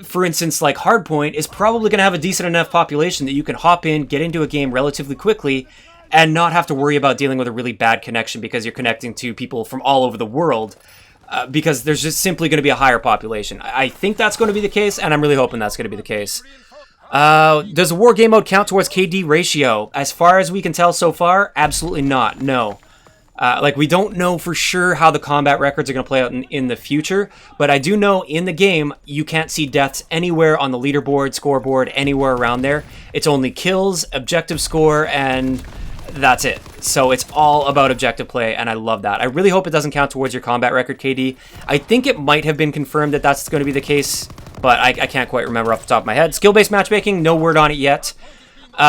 for instance, like Hardpoint is probably going to have a decent enough population that you can hop in, get into a game relatively quickly, and not have to worry about dealing with a really bad connection because you're connecting to people from all over the world, because there's just simply going to be a higher population. I think that's going to be the case, and I'm really hoping that's going to be the case. Does the war game mode count towards KD ratio? As far as we can tell so far, absolutely not. No. Like, we don't know for sure how the combat records are going to play out in the future, but I do know in the game, you can't see deaths anywhere on the leaderboard, scoreboard, anywhere around there. It's only kills, objective score, and that's it. So it's all about objective play, and I love that. I really hope it doesn't count towards your combat record, KD. I think it might have been confirmed that that's going to be the case, but I can't quite remember off the top of my head. Skill-based matchmaking, no word on it yet.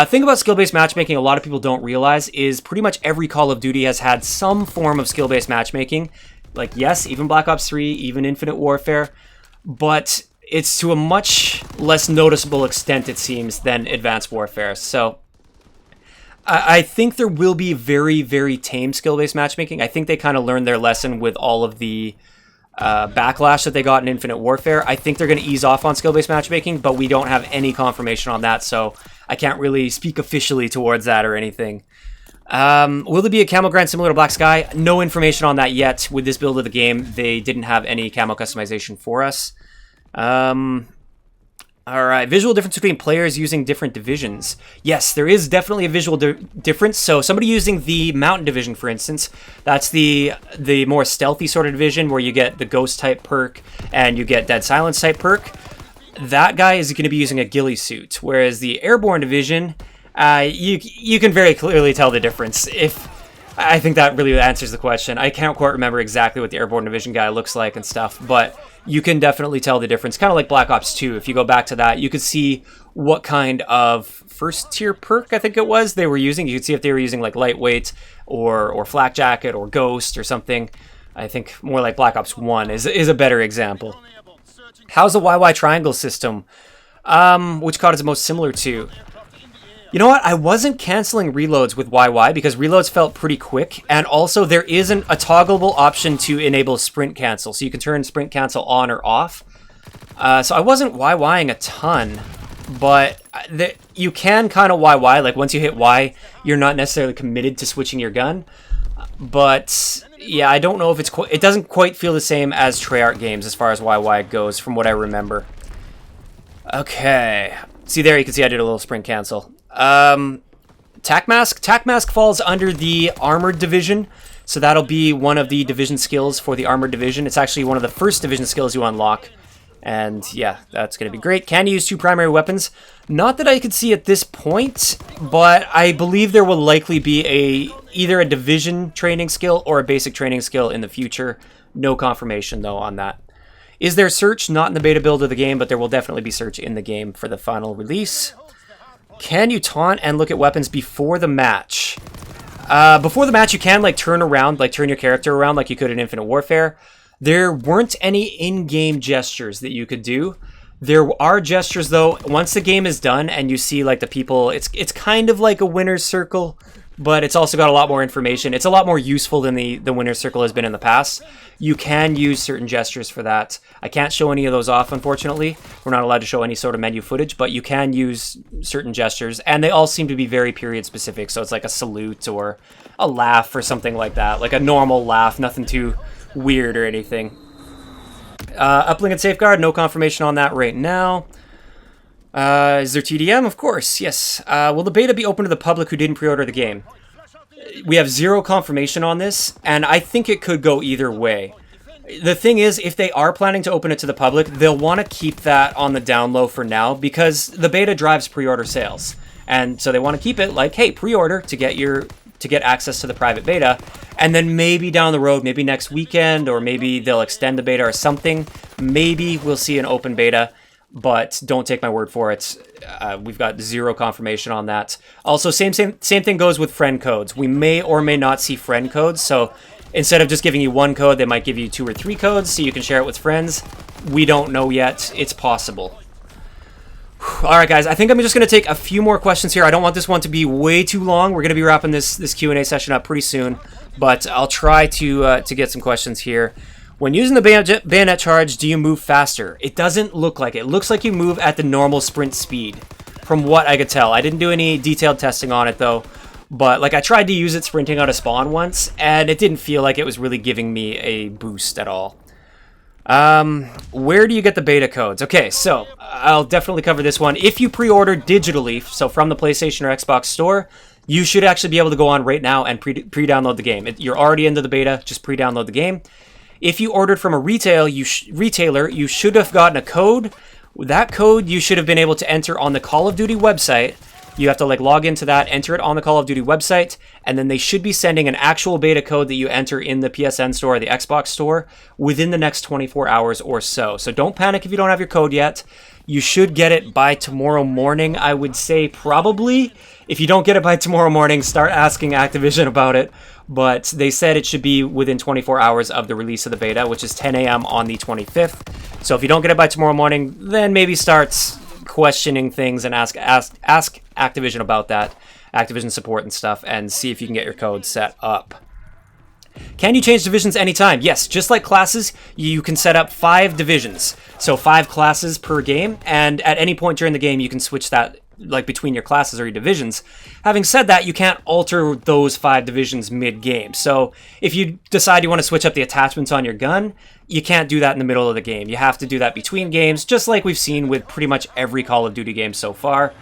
Thing about skill-based matchmaking a lot of people don't realize is pretty much every Call of Duty has had some form of skill-based matchmaking. Like, yes, even Black Ops 3, even Infinite Warfare, but it's to a much less noticeable extent, it seems, than Advanced Warfare. So I think there will be very, very tame skill-based matchmaking. I think they kind of learned their lesson with all of the backlash that they got in Infinite Warfare. I think they're going to ease off on skill-based matchmaking, but we don't have any confirmation on that, so I can't really speak officially towards that or anything. Will there be a camo grind similar to Black Sky? No information on that yet. With this build of the game, they didn't have any camo customization for us. Alright, visual difference between players using different divisions. Yes, there is definitely a visual difference. So somebody using the Mountain Division, for instance, that's the more stealthy sort of division where you get the Ghost type perk and you get Dead Silence type perk. That guy is going to be using a ghillie suit, whereas the Airborne Division, you can very clearly tell the difference. I think that really answers the question. I can't quite remember exactly what the Airborne Division guy looks like and stuff, but you can definitely tell the difference. Kind of like Black Ops 2. If you go back to that, you could see what kind of first tier perk, I think it was, they were using. You could see if they were using like Lightweight or Flak Jacket or Ghost or something. I think more like Black Ops 1 is a better example. How's the WWII triangle system? Which COD is it most similar to? You know what? I wasn't canceling reloads with WWII because reloads felt pretty quick, and also there isn't a toggleable option to enable sprint cancel, so you can turn sprint cancel on or off. So I wasn't WWIing a ton, but you can kind of WWI, like once you hit Y, you're not necessarily committed to switching your gun. But yeah, I don't know if it doesn't quite feel the same as Treyarch games as far as WWII goes, from what I remember. Okay, see there, you can see I did a little sprint cancel. Tac Mask falls under the Armored Division, so that'll be one of the division skills for the Armored Division. It's actually one of the first division skills you unlock, and yeah, that's going to be great. Can you use 2 primary weapons? Not that I could see at this point, but I believe there will likely be either a division training skill or a basic training skill in the future. No confirmation though on that. Is there search? Not in the beta build of the game, but there will definitely be search in the game for the final release. Can you taunt and look at weapons before the match? Before the match, you can like turn around, like turn your character around like you could in Infinite Warfare. There weren't any in-game gestures that you could do. There are gestures though, once the game is done and you see like the people, it's kind of like a winner's circle, but it's also got a lot more information. It's a lot more useful than the winner's circle has been in the past. You can use certain gestures for that. I can't show any of those off, unfortunately. We're not allowed to show any sort of menu footage, but you can use certain gestures, and they all seem to be very period specific, so it's like a salute or a laugh or something like that, like a normal laugh, nothing too weird or anything. Uplink and Safeguard, no confirmation on that right now. Is there TDM? Of course, yes. Will the beta be open to the public who didn't pre-order the game? We have zero confirmation on this, and I think it could go either way. The thing is, if they are planning to open it to the public, they'll want to keep that on the down low for now, because the beta drives pre-order sales. And so they want to keep it like, hey, pre-order to get access to the private beta, and then maybe down the road, maybe next weekend, or maybe they'll extend the beta or something. Maybe we'll see an open beta, but don't take my word for it. We've got zero confirmation on that. Also, same thing goes with friend codes. We may or may not see friend codes, so instead of just giving you 1 code, they might give you 2 or 3 codes so you can share it with friends. We don't know yet. It's possible. Alright guys, I think I'm just going to take a few more questions here. I don't want this one to be way too long. We're going to be wrapping this Q&A session up pretty soon, but I'll try to get some questions here. When using the bayonet charge, do you move faster? It doesn't look like it. It looks like you move at the normal sprint speed, from what I could tell. I didn't do any detailed testing on it though, but like I tried to use it sprinting out of spawn once, and it didn't feel like it was really giving me a boost at all. Where do you get the beta codes? Okay, so I'll definitely cover this one. If you pre-order digitally, so from the PlayStation or Xbox store, you should actually be able to go on right now and pre-download the game. You're already into the beta, just pre-download the game. If you ordered from a retailer, you should have gotten a code. That code you should have been able to enter on the Call of Duty website. You have to like log into that, enter it on the Call of Duty website, and then they should be sending an actual beta code that you enter in the PSN store or the Xbox store within the next 24 hours or so. So don't panic if you don't have your code yet. You should get it by tomorrow morning, I would say probably. If you don't get it by tomorrow morning, start asking Activision about it. But they said it should be within 24 hours of the release of the beta, which is 10 a.m. on the 25th. So if you don't get it by tomorrow morning, then maybe start questioning things and ask Activision about that, Activision support and stuff, and see if you can get your code set up. Can you change divisions anytime? Yes, just like classes, you can set up 5 divisions. So 5 classes per game, and at any point during the game, you can switch that like between your classes or your divisions. Having said that, you can't alter those 5 divisions mid-game. So if you decide you want to switch up the attachments on your gun, you can't do that in the middle of the game. You have to do that between games, just like we've seen with pretty much every Call of Duty game so far.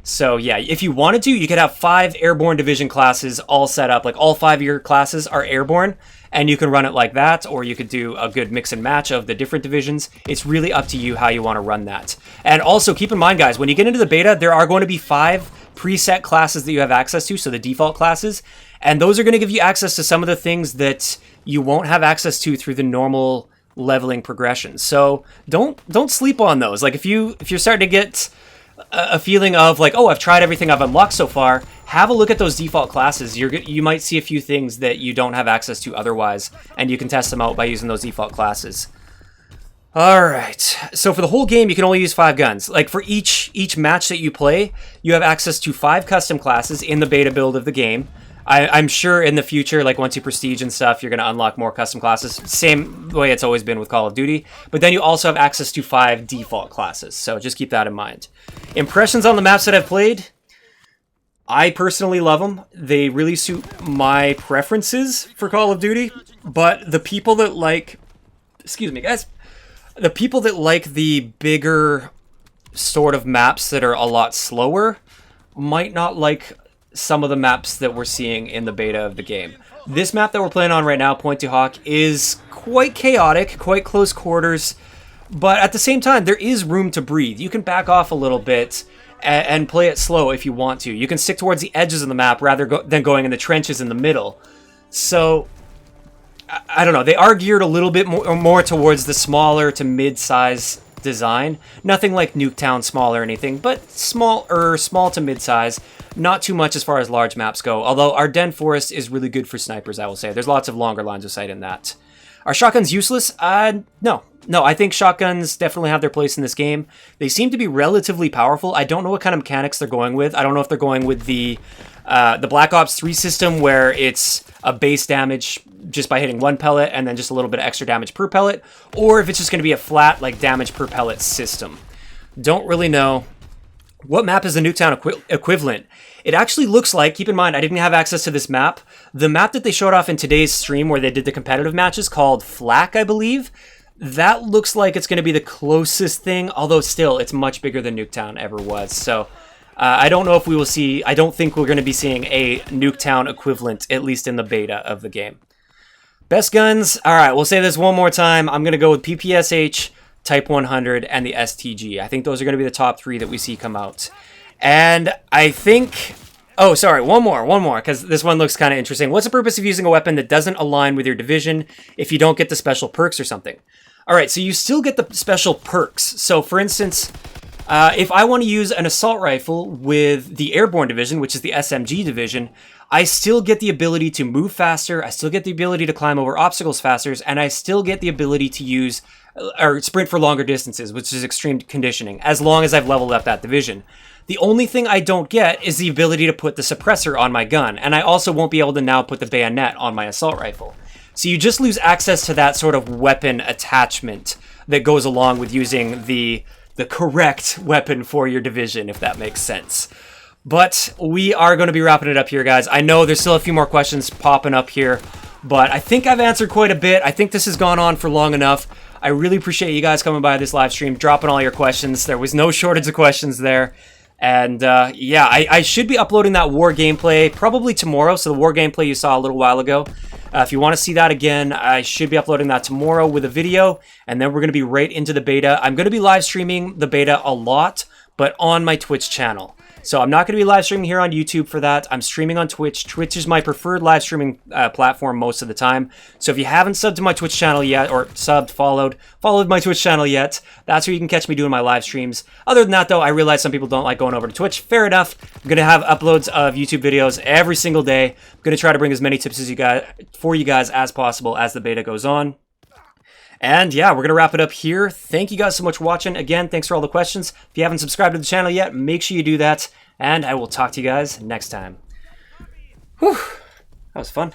So yeah, if you wanted to, you could have 5 airborne division classes all set up. Like all 5 of your classes are airborne, and you can run it like that, or you could do a good mix and match of the different divisions. It's really up to you how you want to run that. And also keep in mind, guys, when you get into the beta, there are going to be 5 preset classes that you have access to, so the default classes, and those are going to give you access to some of the things that you won't have access to through the normal leveling progression. So don't sleep on those. Like if you're starting to get a feeling of like, oh, I've tried everything I've unlocked so far, have a look at those default classes. You might see a few things that you don't have access to otherwise, and you can test them out by using those default classes. Alright, so for the whole game, you can only use 5 guns. Like for each match that you play, you have access to 5 custom classes in the beta build of the game. I'm sure in the future, like once you prestige and stuff, you're going to unlock more custom classes. Same way it's always been with Call of Duty. But then you also have access to 5 default classes, so just keep that in mind. Impressions on the maps that I've played? I personally love them. They really suit my preferences for Call of Duty. But the people that like... Excuse me, guys. The people that like the bigger sort of maps that are a lot slower might not like some of the maps that we're seeing in the beta of the game. This map that we're playing on right now, Point to Hawk, is quite chaotic, quite close quarters, but at the same time, there is room to breathe. You can back off a little bit and play it slow if you want to. You can stick towards the edges of the map rather than going in the trenches in the middle. So, I don't know, they are geared a little bit more towards the smaller to mid-size design. Nothing like Nuketown small or anything, but small to mid-size. Not too much as far as large maps go, although our Den Forest is really good for snipers, I will say. There's lots of longer lines of sight in that. Are shotguns useless? No, I think shotguns definitely have their place in this game. They seem to be relatively powerful. I don't know what kind of mechanics they're going with. I don't know if they're going with the Black Ops 3 system where it's a base damage just by hitting 1 pellet and then just a little bit of extra damage per pellet, or if it's just going to be a flat like damage per pellet system. Don't really know. What map is the Nuketown equivalent? It actually looks like, keep in mind, I didn't have access to this map. The map that they showed off in today's stream where they did the competitive matches called Flak, I believe. That looks like it's going to be the closest thing, although still, it's much bigger than Nuketown ever was. So, I don't know if we will see, I don't think we're going to be seeing a Nuketown equivalent, at least in the beta of the game. Best guns? Alright, we'll say this one more time. I'm going to go with PPSH, Type 100, and the STG. I think those are going to be the top 3 that we see come out. And I think... Oh, sorry, one more, because this one looks kind of interesting. What's the purpose of using a weapon that doesn't align with your division if you don't get the special perks or something? Alright, so you still get the special perks. So, for instance, if I want to use an assault rifle with the airborne division, which is the SMG division, I still get the ability to move faster, I still get the ability to climb over obstacles faster, and I still get the ability to use or sprint for longer distances, which is extreme conditioning, as long as I've leveled up that division. The only thing I don't get is the ability to put the suppressor on my gun, and I also won't be able to now put the bayonet on my assault rifle. So you just lose access to that sort of weapon attachment that goes along with using the correct weapon for your division, if that makes sense. But we are going to be wrapping it up here, guys. I know there's still a few more questions popping up here, but I think I've answered quite a bit. I think this has gone on for long enough. I really appreciate you guys coming by this live stream, dropping all your questions. There was no shortage of questions there. And yeah, I should be uploading that war gameplay probably tomorrow. So the war gameplay you saw a little while ago. If you want to see that again, I should be uploading that tomorrow with a video. And then we're going to be right into the beta. I'm going to be live streaming the beta a lot, but on my Twitch channel. So I'm not going to be live streaming here on YouTube for that. I'm streaming on Twitch. Twitch is my preferred live streaming platform most of the time. So if you haven't subbed to my Twitch channel yet, or followed my Twitch channel yet, that's where you can catch me doing my live streams. Other than that, though, I realize some people don't like going over to Twitch. Fair enough. I'm going to have uploads of YouTube videos every single day. I'm going to try to bring as many tips as for you guys as possible as the beta goes on. And yeah, we're going to wrap it up here. Thank you guys so much for watching. Again, thanks for all the questions. If you haven't subscribed to the channel yet, make sure you do that. And I will talk to you guys next time. Whew, that was fun.